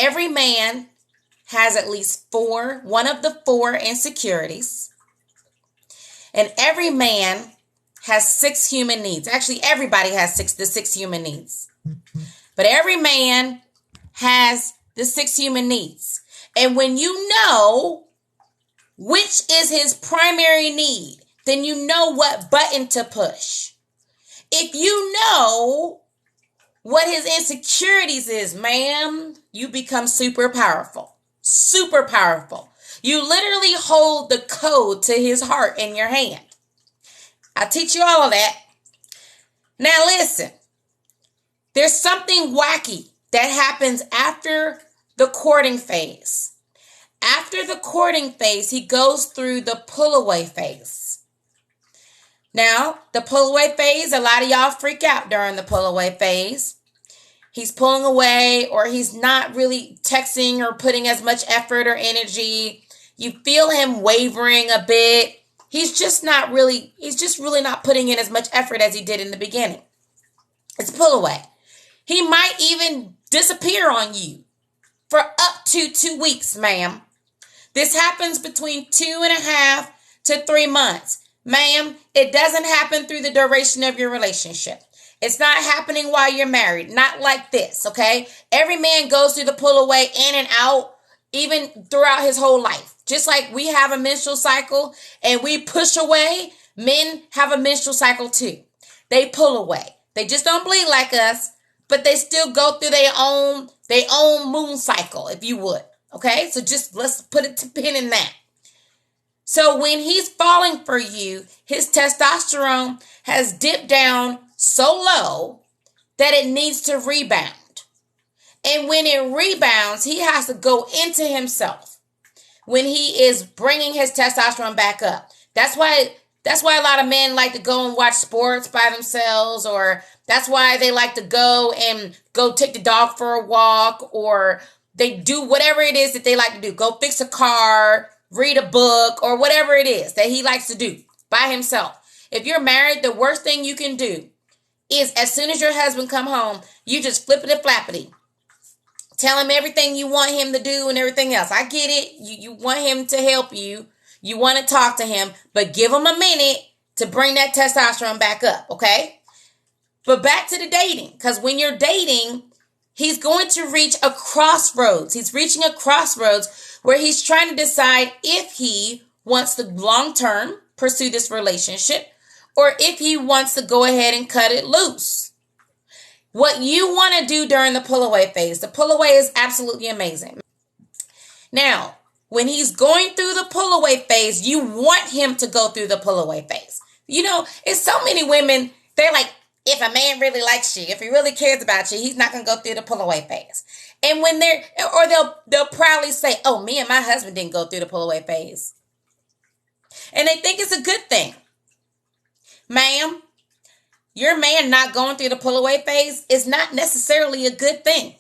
every man has at least one of the four insecurities. And every man has 6 human needs. Actually, everybody has the 6 human needs. But every man has the 6 human needs. And when you know which is his primary need, then you know what button to push. If you know what his insecurities is, ma'am, you become super powerful. Super powerful. You literally hold the code to his heart in your hand. I'll teach you all of that. Now listen, there's something wacky that happens after the courting phase. After the courting phase, he goes through the pull-away phase. Now, the pull-away phase, a lot of y'all freak out during the pull-away phase. He's pulling away, or he's not really texting or putting as much effort or energy. You feel him wavering a bit. He's just really not putting in as much effort as he did in the beginning. It's pull-away. He might even disappear on you for up to 2 weeks, ma'am. This happens between 2.5 to 3 months. Ma'am, it doesn't happen through the duration of your relationship. It's not happening while you're married. Not like this, okay? Every man goes through the pull away in and out, even throughout his whole life. Just like we have a menstrual cycle and we push away, men have a menstrual cycle too. They pull away. They just don't bleed like us, but they still go through their own moon cycle, if you would. Okay? So just let's put a pin in that. So when he's falling for you, his testosterone has dipped down so low that it needs to rebound. And when it rebounds, he has to go into himself when he is bringing his testosterone back up. That's why a lot of men like to go and watch sports by themselves, or that's why they like to go take the dog for a walk, or they do whatever it is that they like to do. Go fix a car, read a book, or whatever it is that he likes to do by himself. If you're married, the worst thing you can do is as soon as your husband come home, you just flippity-flappity. Tell him everything you want him to do and everything else. I get it. You want him to help you. You want to talk to him, but give him a minute to bring that testosterone back up, okay? But back to the dating, because when you're dating, he's going to reach a crossroads. He's reaching a crossroads where he's trying to decide if he wants to long-term pursue this relationship or if he wants to go ahead and cut it loose. What you want to do during the pull-away phase, the pull-away is absolutely amazing. Now, when he's going through the pull-away phase, you want him to go through the pull-away phase. You know, it's so many women, they're like, if a man really likes you, if he really cares about you, he's not going to go through the pull-away phase. And when they'll proudly say, oh, me and my husband didn't go through the pull-away phase. And they think it's a good thing. Ma'am, your man not going through the pull-away phase is not necessarily a good thing.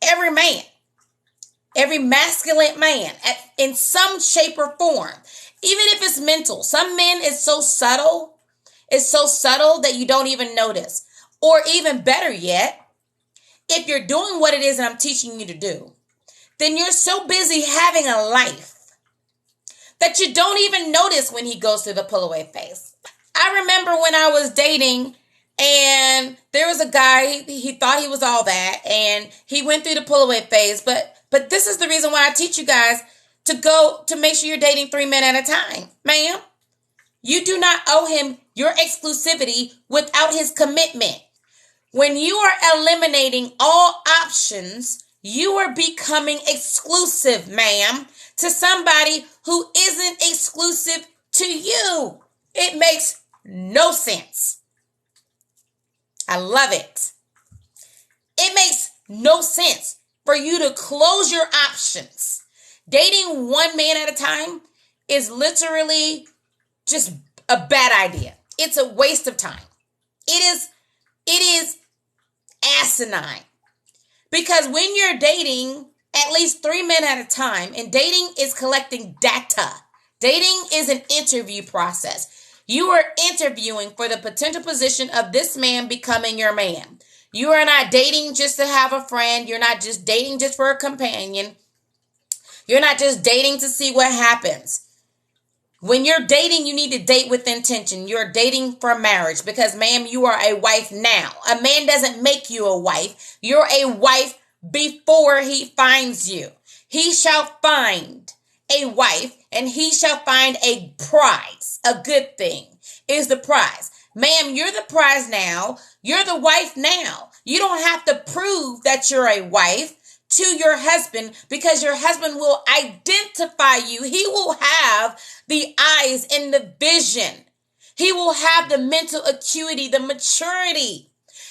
Every man, every masculine man, in some shape or form, even if it's mental, some men is so subtle. It's so subtle that you don't even notice. Or even better yet, if you're doing what it is that I'm teaching you to do, then you're so busy having a life that you don't even notice when he goes through the pull-away phase. I remember when I was dating and there was a guy, he thought he was all that, and he went through the pull-away phase. But this is the reason why I teach you guys to make sure you're dating 3 men at a time. Ma'am, you do not owe him your exclusivity without his commitment. When you are eliminating all options, you are becoming exclusive, ma'am, to somebody who isn't exclusive to you. It makes no sense. I love it. It makes no sense for you to close your options. Dating 1 man at a time is literally just a bad idea. It's a waste of time. It is asinine. Because when you're dating at least 3 men at a time, and dating is collecting data. Dating is an interview process. You are interviewing for the potential position of this man becoming your man. You are not dating just to have a friend. You're not just dating just for a companion. You're not just dating to see what happens. When you're dating, you need to date with intention. You're dating for marriage because, ma'am, you are a wife now. A man doesn't make you a wife. You're a wife before he finds you. He shall find a wife and he shall find a prize. A good thing is the prize. Ma'am, you're the prize now. You're the wife now. You don't have to prove that you're a wife to your husband because your husband will identify you. He will have the eyes and the vision. He will have the mental acuity, the maturity.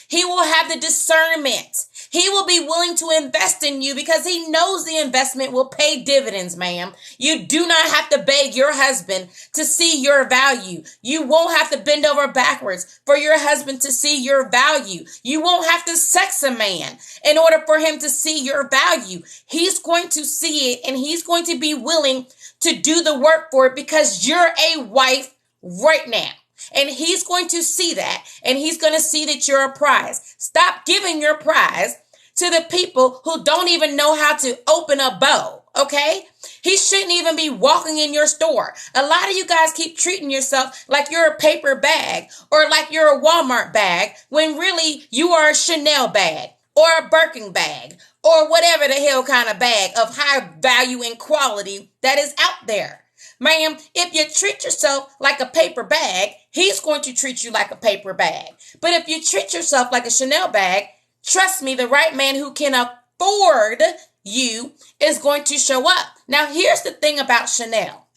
He will have the discernment. He will be willing to invest in you because he knows the investment will pay dividends, ma'am. You do not have to beg your husband to see your value. You won't have to bend over backwards for your husband to see your value. You won't have to sex a man in order for him to see your value. He's going to see it and he's going to be willing to do the work for it because you're a wife right now. And he's going to see that and he's going to see that you're a prize. Stop giving your prize to the people who don't even know how to open a bow, okay? He shouldn't even be walking in your store. A lot of you guys keep treating yourself like you're a paper bag or like you're a Walmart bag when really you are a Chanel bag or a Birkin bag or whatever the hell kind of bag of high value and quality that is out there. Ma'am, if you treat yourself like a paper bag, he's going to treat you like a paper bag. But if you treat yourself like a Chanel bag, trust me, the right man who can afford you is going to show up. Now, here's the thing about Chanel.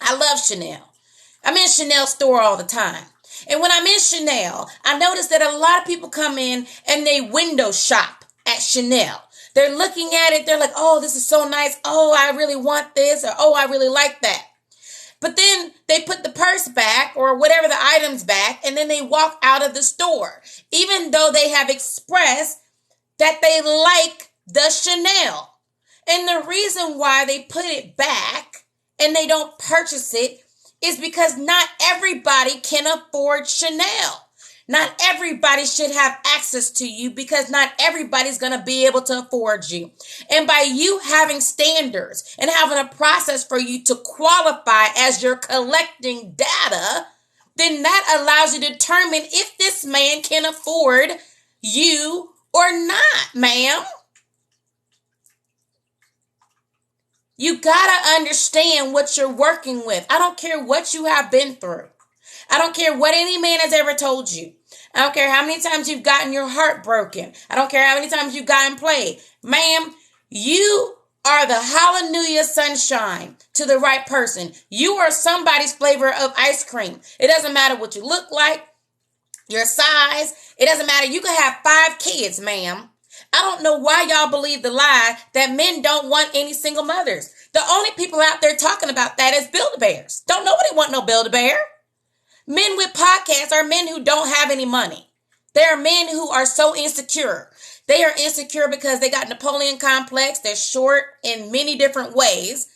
I love Chanel. I'm in Chanel store all the time. And when I'm in Chanel, I notice that a lot of people come in and they window shop at Chanel. They're looking at it. They're like, oh, this is so nice. Oh, I really want this. Or, oh, I really like that. But then they put the purse back or whatever the items back, and then they walk out of the store, even though they have expressed that they like the Chanel. And the reason why they put it back and they don't purchase it is because not everybody can afford Chanel. Not everybody should have access to you because not everybody's going to be able to afford you. And by you having standards and having a process for you to qualify as you're collecting data, then that allows you to determine if this man can afford you or not, ma'am. You got to understand what you're working with. I don't care what you have been through. I don't care what any man has ever told you. I don't care how many times you've gotten your heart broken. I don't care how many times you've gotten played. Ma'am, you are the hallelujah sunshine to the right person. You are somebody's flavor of ice cream. It doesn't matter what you look like, your size. It doesn't matter. You could have 5 kids, ma'am. I don't know why y'all believe the lie that men don't want any single mothers. The only people out there talking about that is Build-A-Bears. Don't nobody want no Build-A-Bear. Men with podcasts are men who don't have any money. They are men who are so insecure. They are insecure because they got Napoleon complex. They're short in many different ways.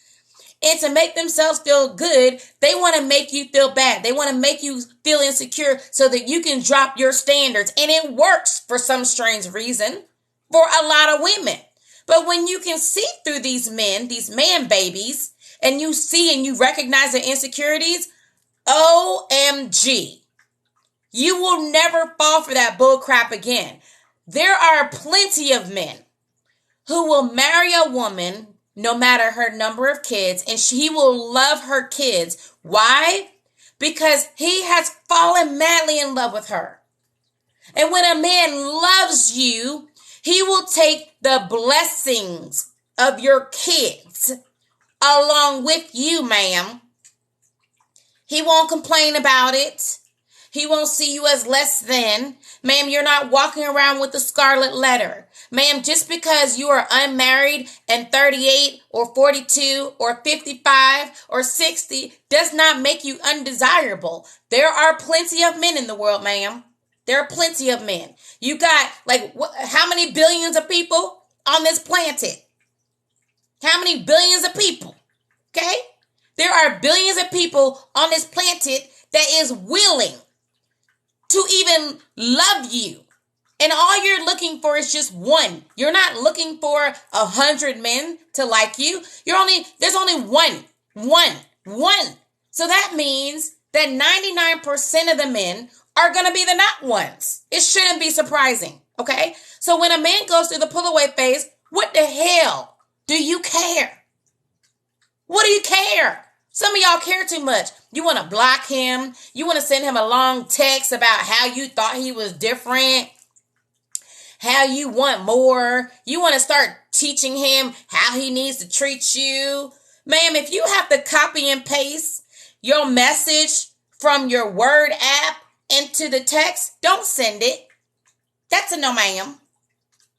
And to make themselves feel good, they want to make you feel bad. They want to make you feel insecure so that you can drop your standards. And it works for some strange reason for a lot of women. But when you can see through these men, these man babies, and you see and you recognize their insecurities, OMG, you will never fall for that bull crap again. There are plenty of men who will marry a woman no matter her number of kids, and he will love her kids. Why? Because he has fallen madly in love with her. And when a man loves you, he will take the blessings of your kids along with you, ma'am. He won't complain about it. He won't see you as less than. Ma'am, you're not walking around with a scarlet letter. Ma'am, just because you are unmarried and 38 or 42 or 55 or 60 does not make you undesirable. There are plenty of men in the world, ma'am. There are plenty of men. You got how many billions of people on this planet? How many billions of people? Okay? There are billions of people on this planet that is willing to even love you And all you're looking for is just one. You're not looking for 100 men to like you. There's only one. So that means that 99% of the men are going to be the not ones. It shouldn't be surprising. Okay. So when a man goes through the pull away phase, what the hell do you care? What do you care? Some of y'all care too much. You want to block him. You want to send him a long text about how you thought he was different, how you want more. You want to start teaching him how he needs to treat you. Ma'am, if you have to copy and paste your message from your Word app into the text, don't send it. That's a no, ma'am.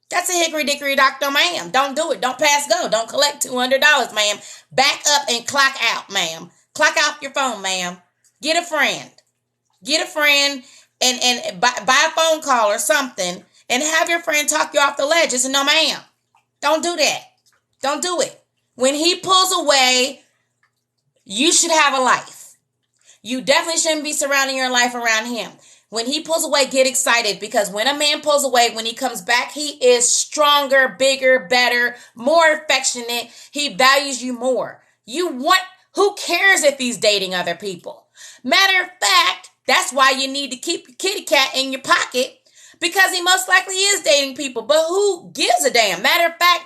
That's a hickory dickory dock, no, ma'am. Don't do it. Don't pass go. Don't collect $200, ma'am. Back up and clock out, ma'am. Clock off your phone, ma'am. Get a friend. Get a friend and buy a phone call or something and have your friend talk you off the ledge. It's a no, ma'am. Don't do that. Don't do it. When he pulls away, you should have a life. You definitely shouldn't be surrounding your life around him. When he pulls away, get excited, because when a man pulls away, when he comes back, he is stronger, bigger, better, more affectionate. He values you more. Who cares if he's dating other people? Matter of fact, that's why you need to keep your kitty cat in your pocket, because he most likely is dating people. But who gives a damn? Matter of fact,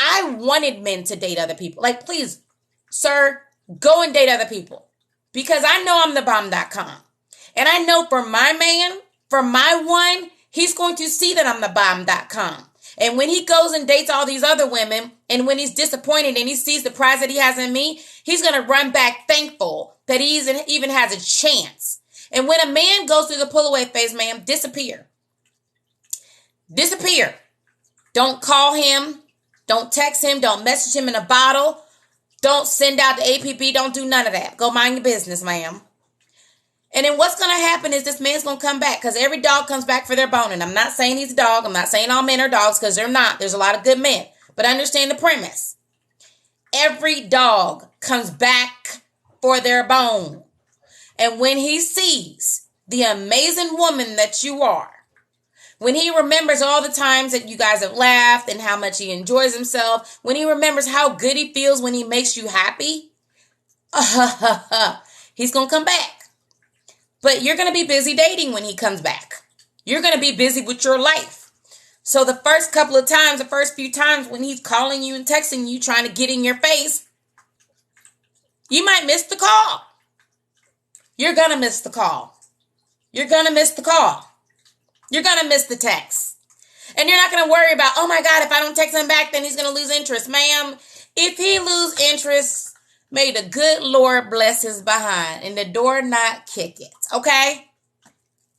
I wanted men to date other people. Like, please, sir, go and date other people, because I know I'm the bomb.com. And I know for my man, for my one, he's going to see that I'm the bomb.com. And when he goes and dates all these other women, and when he's disappointed and he sees the prize that he has in me, he's going to run back thankful that he even has a chance. And when a man goes through the pull away phase, ma'am, disappear. Disappear. Don't call him. Don't text him. Don't message him in a bottle. Don't send out the APB. Don't do none of that. Go mind your business, ma'am. And then what's going to happen is this man's going to come back, because every dog comes back for their bone. And I'm not saying he's a dog. I'm not saying all men are dogs, because they're not. There's a lot of good men. But understand the premise. Every dog comes back for their bone. And when he sees the amazing woman that you are, when he remembers all the times that you guys have laughed and how much he enjoys himself, when he remembers how good he feels when he makes you happy, he's going to come back. But you're going to be busy dating when he comes back. You're going to be busy with your life. So the first few times when he's calling you and texting you, trying to get in your face, you might miss the call. You're going to miss the call. You're going to miss the call. You're going to miss the text. And you're not going to worry about, oh my God, if I don't text him back, then he's going to lose interest. Ma'am, if he lose interest, may the good Lord bless his behind and the door not kick it. Okay?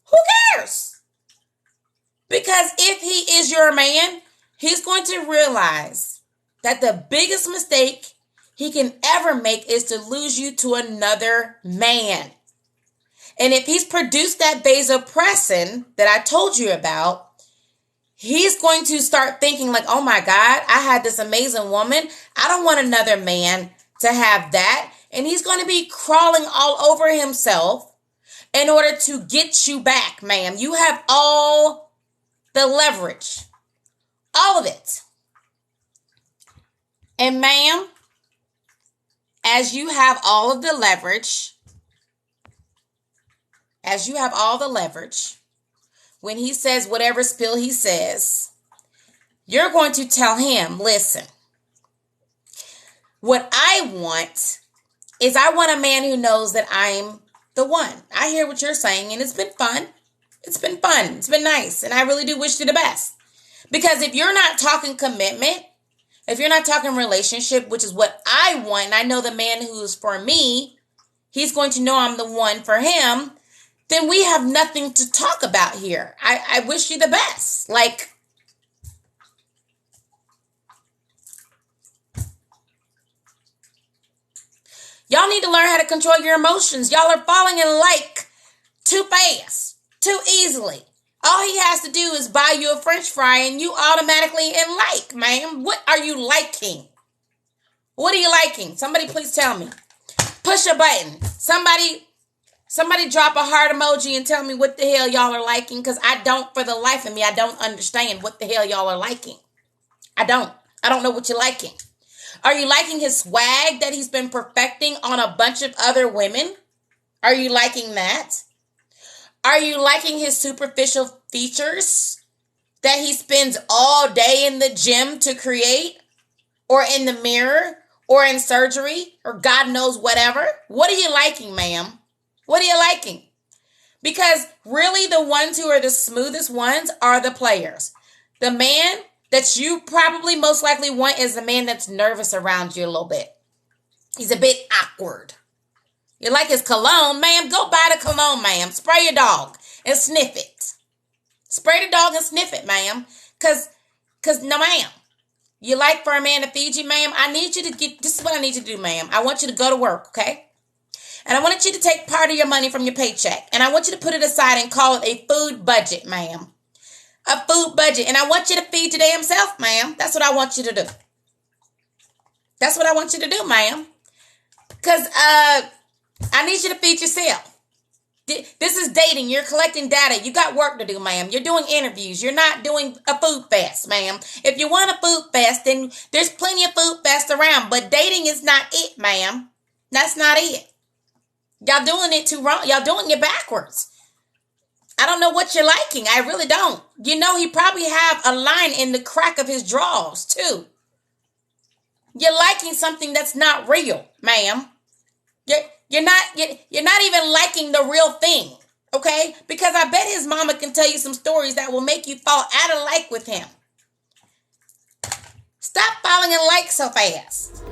Who cares? Because if he is your man, he's going to realize that the biggest mistake he can ever make is to lose you to another man. And if he's produced that vasopressin that I told you about, he's going to start thinking like, oh my God, I had this amazing woman. I don't want another man to have that. And he's going to be crawling all over himself in order to get you back, ma'am. You have all the leverage. All of it. And ma'am, as you have all of the leverage, when he says whatever spill he says, you're going to tell him, listen, what I want is I want a man who knows that I'm the one. I hear what you're saying, and it's been fun. It's been fun. It's been nice, and I really do wish you the best. Because if you're not talking commitment, if you're not talking relationship, which is what I want, and I know the man who's for me, he's going to know I'm the one for him, then we have nothing to talk about here. I wish you the best. Like, y'all need to learn how to control your emotions. Y'all are falling in like too fast, too easily. All he has to do is buy you a French fry and you automatically in like, man. What are you liking? What are you liking? Somebody please tell me. Push a button. Somebody Somebody drop a heart emoji and tell me what the hell y'all are liking, because I don't, for the life of me, I don't understand what the hell y'all are liking. I don't know what you're liking. Are you liking his swag that he's been perfecting on a bunch of other women? Are you liking that? Are you liking his superficial features that he spends all day in the gym to create, or in the mirror, or in surgery, or God knows whatever? What are you liking, ma'am? What are you liking? Because really the ones who are the smoothest ones are the players. The man that you probably most likely want is the man that's nervous around you a little bit. He's a bit awkward. You like his cologne, ma'am? Go buy the cologne, ma'am. Spray your dog and sniff it. Spray the dog and sniff it, ma'am. Cause no, ma'am. You like for a man to feed you, ma'am? I need you to this is what I need you to do, ma'am. I want you to go to work, okay? And I want you to take part of your money from your paycheck. And I want you to put it aside and call it a food budget, ma'am. A food budget. And I want you to feed your damn self, ma'am. That's what I want you to do. That's what I want you to do, ma'am. Because I need you to feed yourself. This is dating. You're collecting data. You got work to do, ma'am. You're doing interviews. You're not doing a food fast, ma'am. If you want a food fast, then there's plenty of food fast around. But dating is not it, ma'am. That's not it. Y'all doing it too wrong. Y'all doing it backwards. I don't know what you're liking. I really don't. You know, he probably have a line in the crack of his drawers, too. You're liking something that's not real, ma'am. You're not even liking the real thing, okay? Because I bet his mama can tell you some stories that will make you fall out of like with him. Stop falling in like so fast.